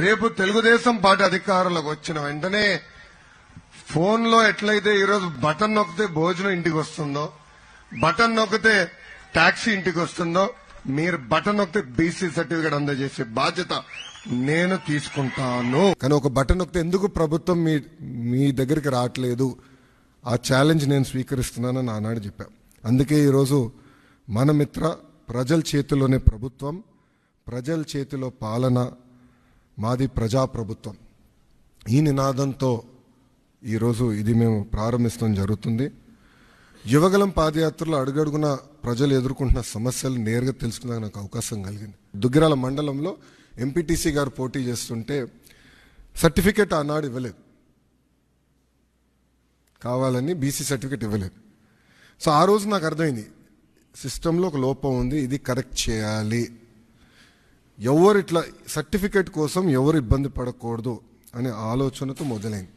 రేపు తెలుగుదేశం పార్టీ అధికారంలోకి వచ్చిన వెంటనే ఫోన్ లో ఎట్లయితే ఈరోజు బటన్ నొక్కితే భోజనం ఇంటికి వస్తుందో, బటన్ నొక్కితే టాక్సీ ఇంటికి వస్తుందో, మీరు బటన్ నొక్కితే బీసీ సర్టిఫికేట్ అందజేసే బాధ్యత నేను తీసుకుంటాను. కానీ ఒక బటన్ నొక్కితే ఎందుకు ప్రభుత్వం మీ దగ్గరికి రావట్లేదు, ఆ ఛాలెంజ్ నేను స్వీకరిస్తున్నానని ఆనాడు చెప్పా. అందుకే ఈరోజు మన మిత్ర ప్రజల చేతిలోనే ప్రభుత్వం, ప్రజల చేతిలో పాలన, మాది ప్రజాప్రభుత్వం, ఈ నినాదంతో ఈరోజు ఇది మేము ప్రారంభించడం జరుగుతుంది. యువగలం పాదయాత్రలో అడుగడుగున ప్రజలు ఎదుర్కొంటున్న సమస్యలు నేరుగా తెలుసుకునే నాకు అవకాశం కలిగింది. దుగ్గిరాల మండలంలో ఎంపీటీసీ గారు పోటీ చేస్తుంటే సర్టిఫికేట్ ఆనాడు ఇవ్వలేదు, కావాలని బీసీ సర్టిఫికేట్ ఇవ్వలేదు. సో ఆ రోజు నాకు అర్థమైంది సిస్టంలో ఒక లోపం ఉంది, ఇది కరెక్ట్ చేయాలి, ఎవరు ఇట్లా సర్టిఫికేట్ కోసం ఎవరు ఇబ్బంది పడకూడదు అనే ఆలోచనతో మొదలైంది.